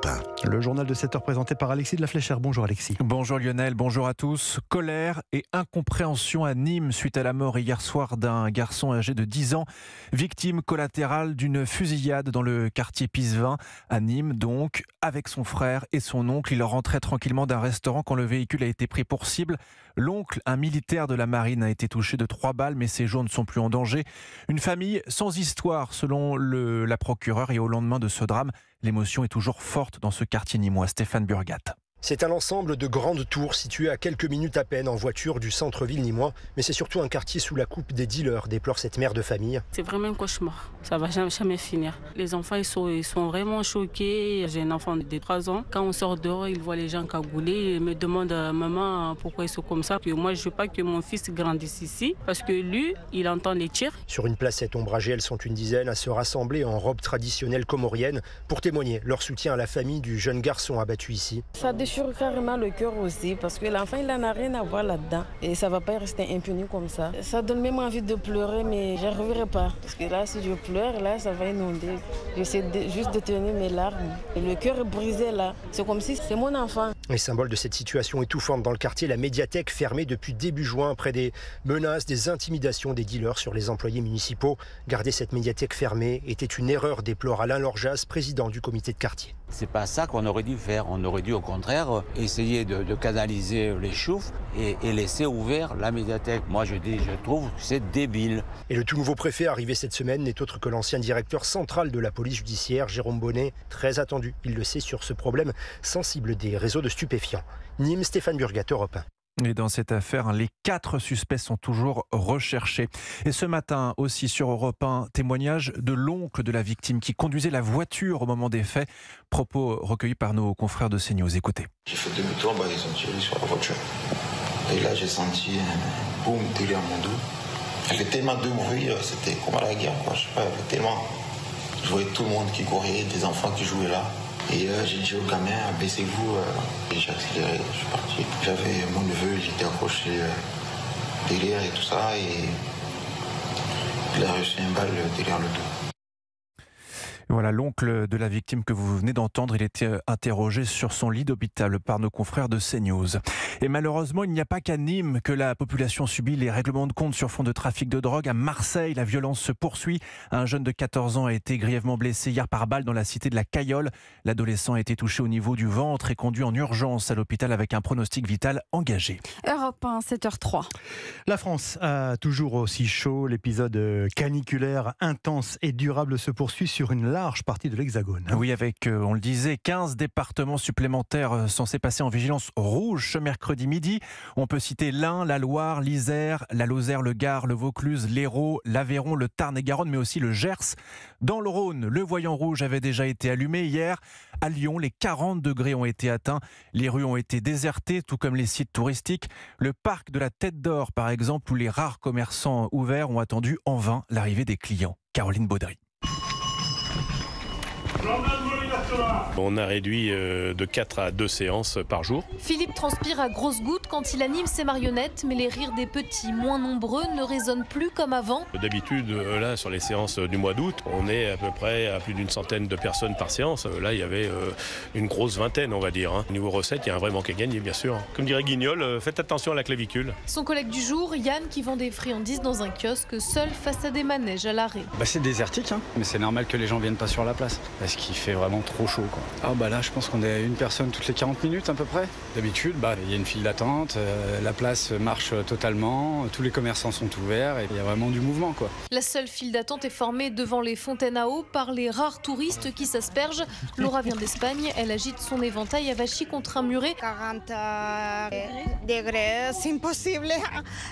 Europe 1. Le journal de 7 heures présenté par Alexis de la Fléchère. Bonjour Alexis. Bonjour Lionel, bonjour à tous. Colère et incompréhension à Nîmes suite à la mort hier soir d'un garçon âgé de 10 ans, victime collatérale d'une fusillade dans le quartier Pisevin à Nîmes. Donc, avec son frère et son oncle, il rentrait tranquillement d'un restaurant quand le véhicule a été pris pour cible. L'oncle, un militaire de la marine, a été touché de 3 balles, mais ses jours ne sont plus en danger. Une famille sans histoire selon la procureure, et au lendemain de ce drame, l'émotion est toujours forte dans ce quartier nîmois. Stéphane Burgat. C'est un ensemble de grandes tours situées à quelques minutes à peine en voiture du centre-ville nîmois. Mais c'est surtout un quartier sous la coupe des dealers, déplore cette mère de famille. C'est vraiment un cauchemar. Ça va jamais finir. Les enfants, ils sont vraiment choqués. J'ai un enfant de 3 ans. Quand on sort dehors, il voit les gens cagoulés. Il me demande maman, pourquoi ils sont comme ça. Moi, je ne veux pas que mon fils grandisse ici. Parce que lui, il entend les tirs. Sur une placette ombragée, elles sont une dizaine à se rassembler en robe traditionnelle comorienne pour témoigner leur soutien à la famille du jeune garçon abattu ici. Ça déchire carrément le cœur aussi, parce que l'enfant, il n'en a rien à voir là-dedans. Et ça ne va pas rester impuni comme ça. Ça donne même envie de pleurer, mais je n'arriverai pas. Parce que là, si je pleure, là, ça va inonder. J'essaie juste de tenir mes larmes. Et le cœur est brisé là. C'est comme si c'est mon enfant. Et symbole de cette situation étouffante dans le quartier, la médiathèque fermée depuis début juin après des menaces, des intimidations des dealers sur les employés municipaux. Garder cette médiathèque fermée était une erreur, déplore Alain Lorjas, président du comité de quartier. C'est pas ça qu'on aurait dû faire. On aurait dû au contraire essayer de canaliser les choufs et laisser ouvert la médiathèque. Moi je trouve que c'est débile. Et le tout nouveau préfet arrivé cette semaine n'est autre que l'ancien directeur central de la police judiciaire, Jérôme Bonnet, très attendu, il le sait, sur ce problème sensible des réseaux de stupéfiants. Nîmes, Stéphane Burgat, Europe 1. Et dans cette affaire, les 4 suspects sont toujours recherchés. Et ce matin aussi sur Europe 1, témoignage de l'oncle de la victime qui conduisait la voiture au moment des faits. Propos recueillis par nos confrères de CNews. Écoutez. J'ai fait demi-tour, ils ont tiré sur la voiture. Et là, j'ai senti un boum derrière mon dos. Il y avait tellement de bruit, c'était comme à la guerre, quoi. Je sais pas, il y avait tellement. Je voyais tout le monde qui courait, des enfants qui jouaient là. Et j'ai dit au gamin, baissez-vous. Et j'ai accéléré, je suis parti. J'avais mon neveu, j'étais accroché derrière et tout ça. Et il a reçu une balle derrière le dos. Voilà l'oncle de la victime que vous venez d'entendre. Il était interrogé sur son lit d'hôpital par nos confrères de CNews. Et malheureusement, il n'y a pas qu'à Nîmes que la population subit les règlements de compte sur fond de trafic de drogue. À Marseille, la violence se poursuit. Un jeune de 14 ans a été grièvement blessé hier par balle dans la cité de la Cayolle. L'adolescent a été touché au niveau du ventre et conduit en urgence à l'hôpital avec un pronostic vital engagé. Europe 1, 7h03. La France a toujours aussi chaud. L'épisode caniculaire intense et durable se poursuit sur une large partie de l'Hexagone. Oui, avec, on le disait, 15 départements supplémentaires censés passer en vigilance rouge ce mercredi midi. On peut citer l'Ain, la Loire, l'Isère, la Lozère, le Gard, le Vaucluse, l'Hérault, l'Aveyron, le Tarn-et-Garonne, mais aussi le Gers. Dans le Rhône, le voyant rouge avait déjà été allumé hier. À Lyon, les 40 degrés ont été atteints. Les rues ont été désertées, tout comme les sites touristiques. Le parc de la Tête d'Or, par exemple, où les rares commerçants ouverts ont attendu en vain l'arrivée des clients. Caroline Baudry. On a réduit de 4 à 2 séances par jour. Philippe transpire à grosses gouttes quand il anime ses marionnettes, mais les rires des petits, moins nombreux, ne résonnent plus comme avant. D'habitude, là, sur les séances du mois d'août, on est à peu près à plus d'une centaine de personnes par séance. Là, il y avait une grosse vingtaine, on va dire. Niveau recette, il y a un vrai manque à gagner, bien sûr. Comme dirait Guignol, faites attention à la clavicule. Son collègue du jour, Yann, qui vend des friandises dans un kiosque, seul face à des manèges à l'arrêt. C'est désertique, mais c'est normal que les gens viennent pas sur la place, parce qu'il fait vraiment trop chaud, quoi. Là, je pense qu'on est une personne toutes les 40 minutes à peu près. D'habitude, il y a une file d'attente, la place marche totalement, tous les commerçants sont ouverts et il y a vraiment du mouvement, quoi. La seule file d'attente est formée devant les fontaines à eau par les rares touristes qui s'aspergent. Laura vient d'Espagne, elle agite son éventail avachi contre un muret. 40 degrés, c'est impossible.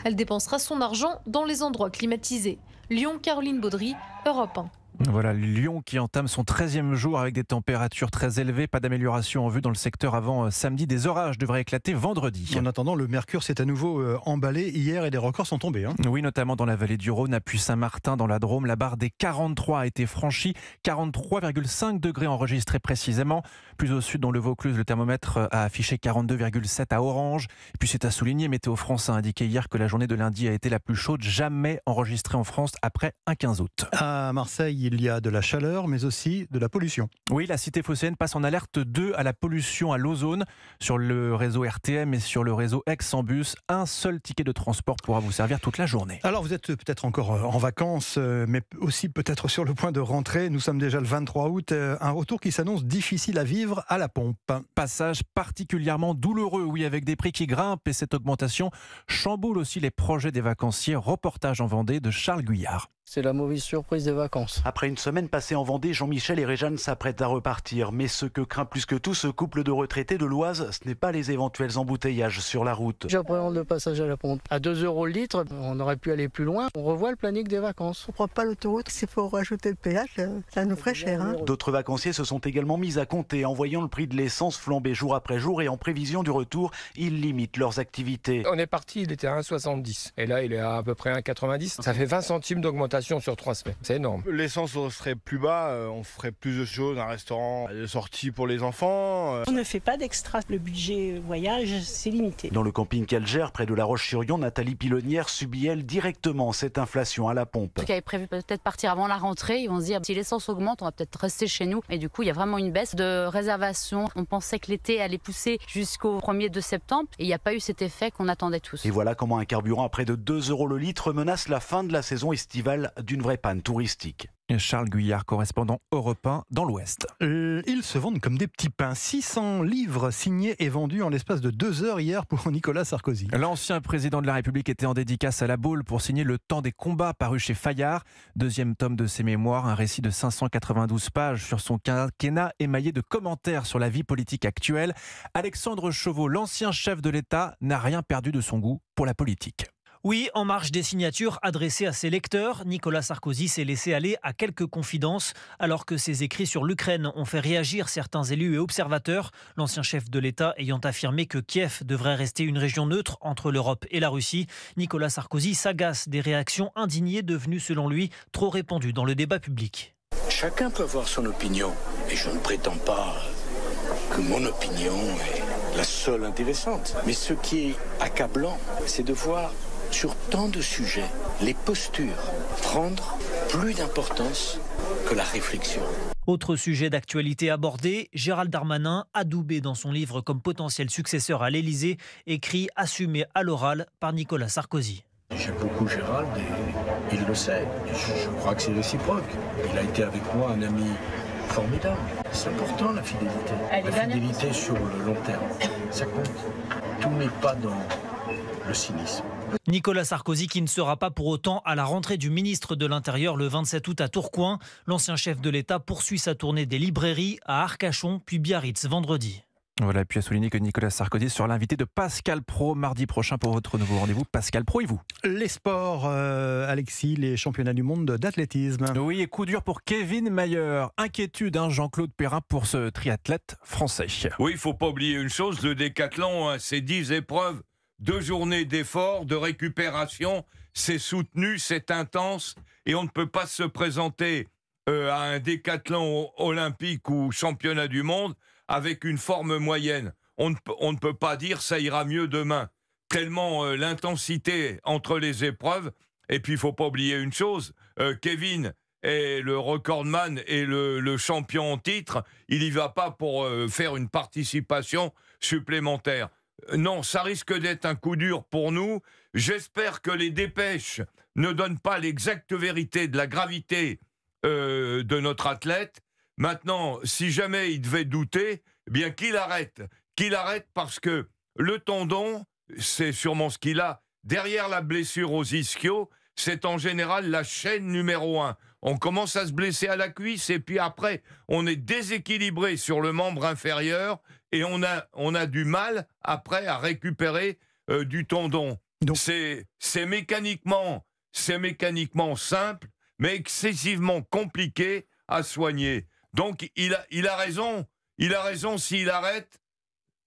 Elle dépensera son argent dans les endroits climatisés. Lyon, Caroline Baudry, Europe 1. Voilà, Lyon qui entame son 13e jour avec des températures très élevées. Pas d'amélioration en vue dans le secteur avant samedi. Des orages devraient éclater vendredi. En attendant, le mercure s'est à nouveau emballé hier et des records sont tombés. Oui, notamment dans la vallée du Rhône, à Puy-Saint-Martin, dans la Drôme. La barre des 43 a été franchie. 43,5 degrés enregistrés précisément. Plus au sud, dans le Vaucluse, le thermomètre a affiché 42,7 à Orange. Et puis c'est à souligner, Météo France a indiqué hier que la journée de lundi a été la plus chaude jamais enregistrée en France après un 15 août. À Marseille, il y a de la chaleur, mais aussi de la pollution. Oui, la cité phocéenne passe en alerte 2 à la pollution à l'ozone. Sur le réseau RTM et sur le réseau Aix en bus, un seul ticket de transport pourra vous servir toute la journée. Alors vous êtes peut-être encore en vacances, mais aussi peut-être sur le point de rentrer. Nous sommes déjà le 23 août, un retour qui s'annonce difficile à vivre à la pompe. Passage particulièrement douloureux, oui, avec des prix qui grimpent et cette augmentation chamboule aussi les projets des vacanciers. Reportage en Vendée de Charles Guyard. C'est la mauvaise surprise des vacances. Après une semaine passée en Vendée, Jean-Michel et Réjeanne s'apprêtent à repartir. Mais ce que craint plus que tout ce couple de retraités de l'Oise, ce n'est pas les éventuels embouteillages sur la route. J'appréhende le passage à la pompe. À 2 € le litre, on aurait pu aller plus loin. On revoit le planning des vacances. On ne prend pas l'autoroute, s'il faut rajouter le péage, ça nous ferait cher. Hein. D'autres vacanciers se sont également mis à compter en voyant le prix de l'essence flamber jour après jour et en prévision du retour, ils limitent leurs activités. On est parti, il était à 1,70 et là il est à peu près 1,90. Ça fait 20 centimes d'augmentation sur 3 semaines. C'est énorme. L'essence serait plus bas, on ferait plus de choses, un restaurant, de sorties pour les enfants. On ne fait pas d'extra, le budget voyage, c'est limité. Dans le camping Calgère, près de La Roche-sur-Yon, Nathalie Pilonnière subit elle directement cette inflation à la pompe. Ceux qui avaient prévu peut-être partir avant la rentrée, ils vont se dire si l'essence augmente, on va peut-être rester chez nous. Et du coup, il y a vraiment une baisse de réservation. On pensait que l'été allait pousser jusqu'au 1er de septembre et il n'y a pas eu cet effet qu'on attendait tous. Et voilà comment un carburant à près de 2 € le litre menace la fin de la saison estivale d'une vraie panne touristique. Charles Guyard, correspondant Europe 1 dans l'Ouest. Ils se vendent comme des petits pains. 600 livres signés et vendus en l'espace de 2 heures hier pour Nicolas Sarkozy. L'ancien président de la République était en dédicace à la Baule pour signer Le Temps des combats, paru chez Fayard. Deuxième tome de ses mémoires, un récit de 592 pages sur son quinquennat émaillé de commentaires sur la vie politique actuelle. Alexandre Chauveau, l'ancien chef de l'État, n'a rien perdu de son goût pour la politique. Oui, en marge des signatures adressées à ses lecteurs, Nicolas Sarkozy s'est laissé aller à quelques confidences. Alors que ses écrits sur l'Ukraine ont fait réagir certains élus et observateurs, l'ancien chef de l'État ayant affirmé que Kiev devrait rester une région neutre entre l'Europe et la Russie, Nicolas Sarkozy s'agace des réactions indignées devenues selon lui trop répandues dans le débat public. Chacun peut avoir son opinion et je ne prétends pas que mon opinion est la seule intéressante. Mais ce qui est accablant, c'est de voir sur tant de sujets, les postures prendre plus d'importance que la réflexion. Autre sujet d'actualité abordé, Gérald Darmanin, adoubé dans son livre comme potentiel successeur à l'Élysée, écrit assumé à l'oral par Nicolas Sarkozy. J'aime beaucoup Gérald et il le sait. Je crois que c'est réciproque. Il a été avec moi un ami formidable. C'est important la fidélité. La fidélité sur le long terme, ça compte. Tout n'est pas dans le cynisme. Nicolas Sarkozy qui ne sera pas pour autant à la rentrée du ministre de l'Intérieur le 27 août à Tourcoing. L'ancien chef de l'État poursuit sa tournée des librairies à Arcachon puis Biarritz vendredi. Voilà, puis à souligner que Nicolas Sarkozy sera l'invité de Pascal Praud mardi prochain pour votre nouveau rendez-vous. Pascal Praud et vous. Les sports, Alexis, les championnats du monde d'athlétisme. Oui, et coup dur pour Kevin Mayer. Inquiétude, Jean-Claude Perrin, pour ce triathlète français. Oui, il ne faut pas oublier une chose, le décathlon, c'est 10 épreuves. 2 journées d'efforts, de récupération, c'est soutenu, c'est intense et on ne peut pas se présenter à un décathlon olympique ou championnat du monde avec une forme moyenne. On ne peut pas dire ça ira mieux demain. Tellement l'intensité entre les épreuves. Et puis il ne faut pas oublier une chose, Kevin est le recordman et le champion en titre. Il n'y va pas pour faire une participation supplémentaire. Non, ça risque d'être un coup dur pour nous. J'espère que les dépêches ne donnent pas l'exacte vérité de la gravité de notre athlète. Maintenant, si jamais il devait douter, eh bien qu'il arrête. Qu'il arrête parce que le tendon, c'est sûrement ce qu'il a. Derrière la blessure aux ischios, c'est en général la chaîne numéro 1. On commence à se blesser à la cuisse et puis après, on est déséquilibré sur le membre inférieur et on a du mal après à récupérer du tendon. Donc c'est mécaniquement simple, mais excessivement compliqué à soigner. Donc il a raison s'il arrête,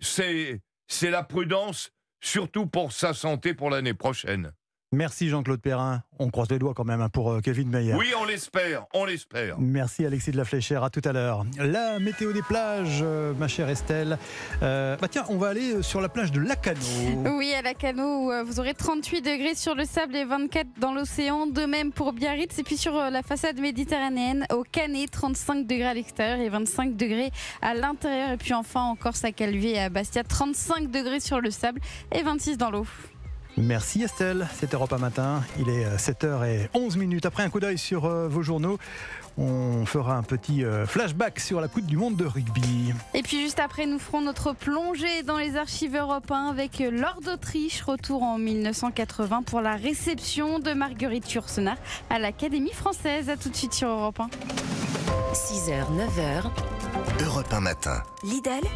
c'est la prudence, surtout pour sa santé pour l'année prochaine. Merci Jean-Claude Perrin. On croise les doigts quand même pour Kevin Meyer. Oui, on l'espère, on l'espère. Merci Alexis de la Fléchère, à tout à l'heure. La météo des plages, ma chère Estelle. Tiens, on va aller sur la plage de Lacanau. Oui, à Lacanau, où vous aurez 38 degrés sur le sable et 24 dans l'océan. De même pour Biarritz. Et puis sur la façade méditerranéenne, au Canet, 35 degrés à l'extérieur et 25 degrés à l'intérieur. Et puis enfin, en Corse, à Calvi et à Bastia, 35 degrés sur le sable et 26 dans l'eau. Merci Estelle, c'est Europe 1 Matin, il est 7h11. Après un coup d'œil sur vos journaux, on fera un petit flashback sur la Coupe du Monde de rugby. Et puis juste après, nous ferons notre plongée dans les archives Europe 1 avec l'Or d'Autriche, retour en 1980 pour la réception de Marguerite Yourcenar à l'Académie française. A tout de suite sur Europe 1. 6h, 9h, Europe 1 Matin. Lidl.